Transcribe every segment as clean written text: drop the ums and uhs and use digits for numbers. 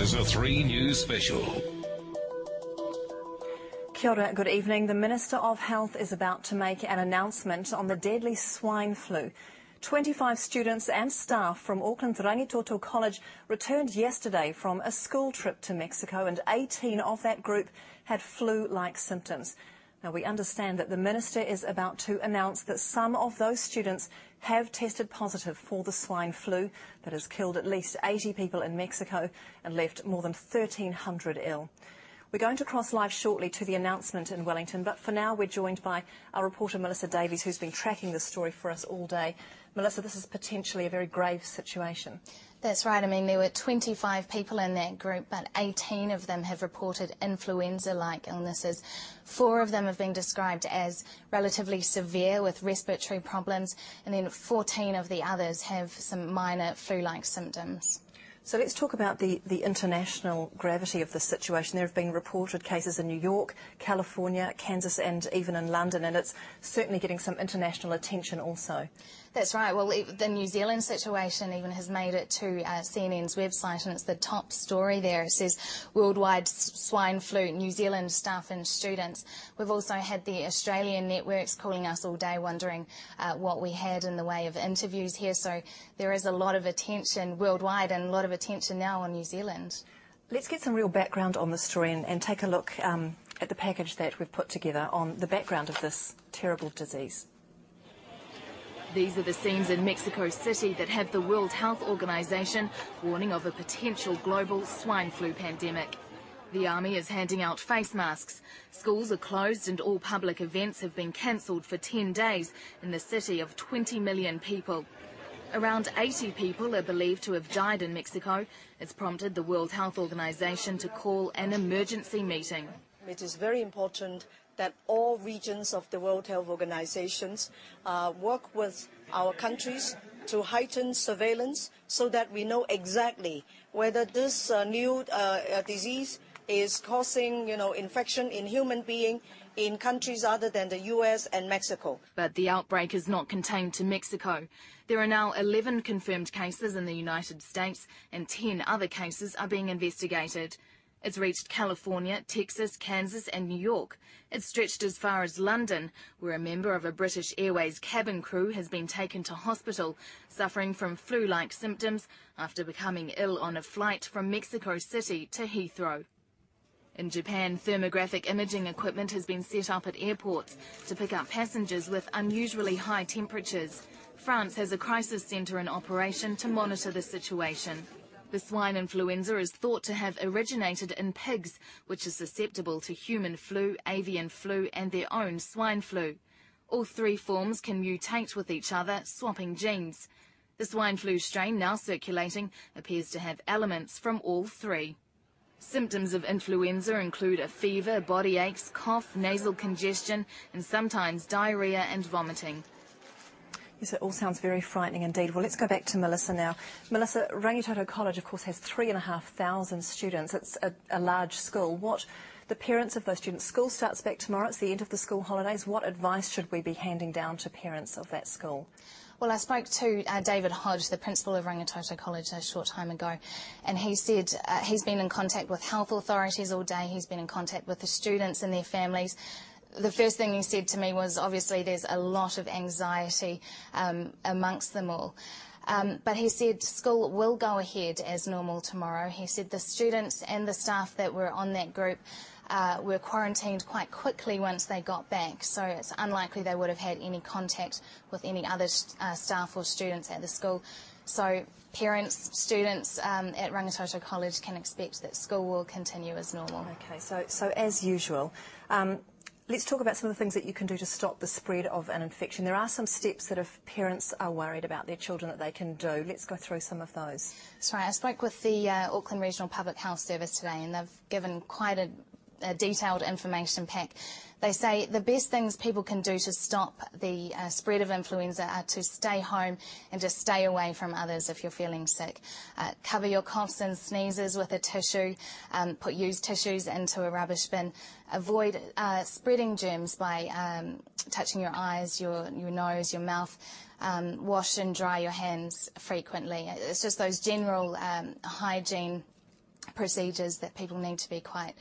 is a 3 News special. Kia ora, good evening. The Minister of Health is about to make an announcement on the deadly swine flu. 25 students and staff from Auckland's Rangitoto College returned yesterday from a school trip to Mexico, and 18 of that group had flu-like symptoms. Now, we understand that the Minister is about to announce that some of those students have tested positive for the swine flu that has killed at least 80 people in Mexico and left more than 1,300 ill. We're going to cross live shortly to the announcement in Wellington, but for now we're joined by our reporter Melissa Davies, who's been tracking this story for us all day. Melissa, this is potentially a very grave situation. That's right. I mean, there were 25 people in that group, but 18 of them have reported influenza-like illnesses. 4 of them have been described as relatively severe with respiratory problems, and then 14 of the others have some minor flu-like symptoms. So let's talk about the international gravity of this situation. There have been reported cases in New York, California, Kansas and even in London, and it's certainly getting some international attention also. That's right. Well, the New Zealand situation even has made it to CNN's website, and it's the top story there. It says, worldwide swine flu, New Zealand staff and students. We've also had the Australian networks calling us all day wondering what we had in the way of interviews here. So there is a lot of attention worldwide and a lot of attention now on New Zealand. Let's get some real background on the story and take a look at the package that we've put together on the background of this terrible disease. These are the scenes in Mexico City that have the World Health Organization warning of a potential global swine flu pandemic. The army is handing out face masks. Schools are closed and all public events have been cancelled for 10 days in the city of 20 million people. Around 80 people are believed to have died in Mexico. It's prompted the World Health Organization to call an emergency meeting. It is very important that all regions of the World Health Organizations work with our countries to heighten surveillance so that we know exactly whether this new disease is causing, infection in human beings in countries other than the US and Mexico. But the outbreak is not contained to Mexico. There are now 11 confirmed cases in the United States and 10 other cases are being investigated. It's reached California, Texas, Kansas and New York. It's stretched as far as London, where a member of a British Airways cabin crew has been taken to hospital, suffering from flu-like symptoms after becoming ill on a flight from Mexico City to Heathrow. In Japan, thermographic imaging equipment has been set up at airports to pick up passengers with unusually high temperatures. France has a crisis centre in operation to monitor the situation. The swine influenza is thought to have originated in pigs, which is susceptible to human flu, avian flu and their own swine flu. All 3 forms can mutate with each other, swapping genes. The swine flu strain now circulating appears to have elements from all 3. Symptoms of influenza include a fever, body aches, cough, nasal congestion and sometimes diarrhoea and vomiting. Yes, it all sounds very frightening indeed. Well, let's go back to Melissa now. Melissa, Rangitoto College, of course, has 3,500 students. It's a large school. What the parents of those students, school starts back tomorrow, it's the end of the school holidays. What advice should we be handing down to parents of that school? Well, I spoke to David Hodge, the principal of Rangitoto College, a short time ago, and he said he's been in contact with health authorities all day. He's been in contact with the students and their families. The first thing he said to me was, obviously, there's a lot of anxiety amongst them all. But he said school will go ahead as normal tomorrow. He said the students and the staff that were on that group were quarantined quite quickly once they got back, so it's unlikely they would have had any contact with any other staff or students at the school. So parents, students at Rangitoto College can expect that school will continue as normal. Okay, so as usual, let's talk about some of the things that you can do to stop the spread of an infection. There are some steps that if parents are worried about their children that they can do. Let's go through some of those. That's right. I spoke with the Auckland Regional Public Health Service today, and they've given quite a detailed information pack. They say the best things people can do to stop the spread of influenza are to stay home and just stay away from others if you're feeling sick. Cover your coughs and sneezes with a tissue, put used tissues into a rubbish bin. Avoid spreading germs by touching your eyes, your nose, your mouth. Wash and dry your hands frequently. It's just those general hygiene procedures that people need to be quite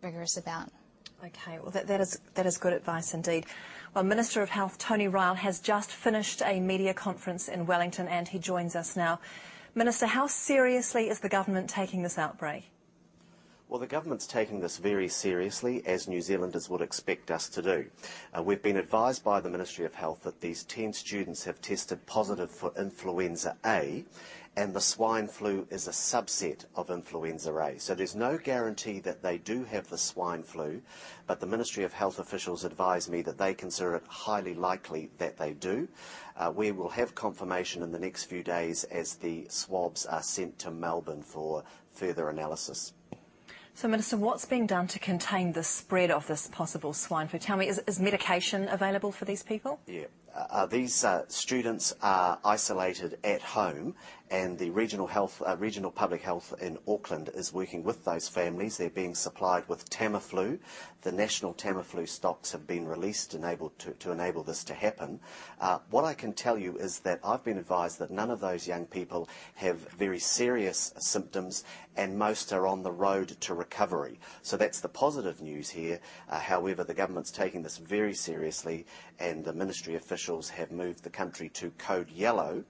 rigorous about. Okay, well that is good advice indeed. Well, Minister of Health Tony Ryall has just finished a media conference in Wellington and he joins us now. Minister, how seriously is the government taking this outbreak? Well, the government's taking this very seriously, as New Zealanders would expect us to do. We've been advised by the Ministry of Health that these 10 students have tested positive for influenza A, and the swine flu is a subset of influenza A. So there's no guarantee that they do have the swine flu, but the Ministry of Health officials advise me that they consider it highly likely that they do. We will have confirmation in the next few days as the swabs are sent to Melbourne for further analysis. So, Minister, what's being done to contain the spread of this possible swine flu? Tell me, is medication available for these people? Yeah. These students are isolated at home, and the regional public health in Auckland is working with those families. They're being supplied with Tamiflu. The national Tamiflu stocks have been released to enable this to happen. What I can tell you is that I've been advised that none of those young people have very serious symptoms, and most are on the road to recovery. So that's the positive news here. However, the government's taking this very seriously, and the ministry officials have moved the country to code yellow,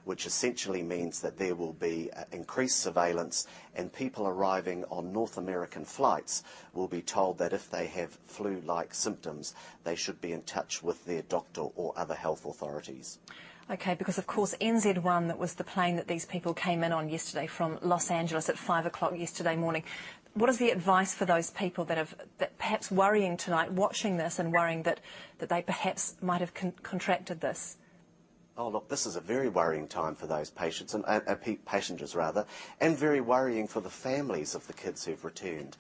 which essentially means that there will be increased surveillance, and people arriving on North American flights will be told that if they have flu-like symptoms, they should be in touch with their doctor or other health authorities. Okay, because of course NZ1, that was the plane that these people came in on yesterday from Los Angeles at 5 o'clock yesterday morning. What is the advice for those people that perhaps worrying tonight, watching this and worrying that they perhaps might have contracted this? Oh, look, this is a very worrying time for those patients and passengers, and very worrying for the families of the kids who've returned.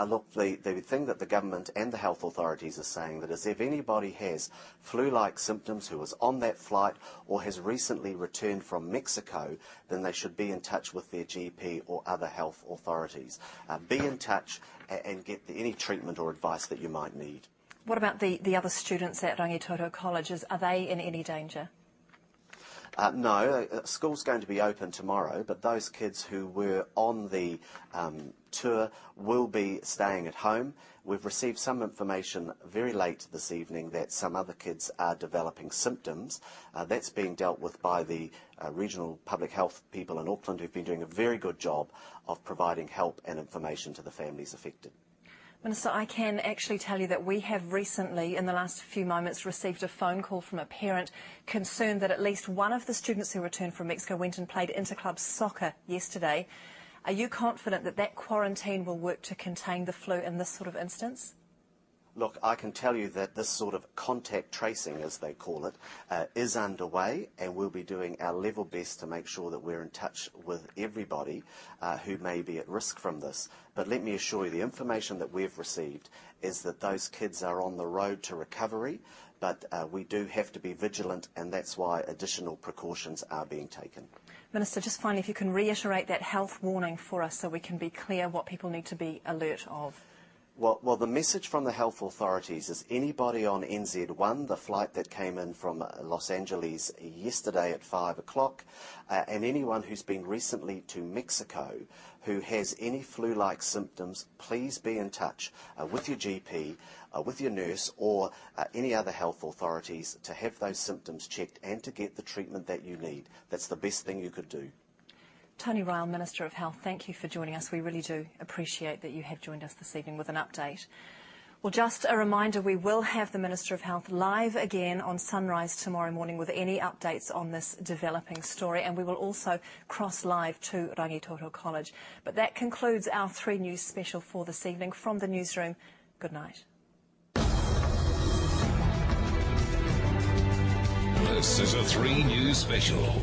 Look, the thing that the government and the health authorities are saying that is if anybody has flu-like symptoms who was on that flight or has recently returned from Mexico, then they should be in touch with their GP or other health authorities. Be in touch and get any treatment or advice that you might need. What about the other students at Rangitoto College? Are they in any danger? No, school's going to be open tomorrow, but those kids who were on the tour will be staying at home. We've received some information very late this evening that some other kids are developing symptoms. That's being dealt with by the regional public health people in Auckland, who've been doing a very good job of providing help and information to the families affected. Minister, I can actually tell you that we have recently, in the last few moments, received a phone call from a parent concerned that at least one of the students who returned from Mexico went and played interclub soccer yesterday. Are you confident that that quarantine will work to contain the flu in this sort of instance? Look, I can tell you that this sort of contact tracing, as they call it, is underway, and we'll be doing our level best to make sure that we're in touch with everybody who may be at risk from this. But let me assure you, the information that we've received is that those kids are on the road to recovery, but we do have to be vigilant, and that's why additional precautions are being taken. Minister, just finally, if you can reiterate that health warning for us so we can be clear what people need to be alert of. Well, the message from the health authorities is anybody on NZ1, the flight that came in from Los Angeles yesterday at 5 o'clock, and anyone who's been recently to Mexico who has any flu-like symptoms, please be in touch with your GP, with your nurse, or any other health authorities to have those symptoms checked and to get the treatment that you need. That's the best thing you could do. Tony Ryall, Minister of Health, thank you for joining us. We really do appreciate that you have joined us this evening with an update. Well, just a reminder, we will have the Minister of Health live again on Sunrise tomorrow morning with any updates on this developing story, and we will also cross live to Rangitoto College. But that concludes our 3 News special for this evening. From the newsroom, good night. This is a 3 News special.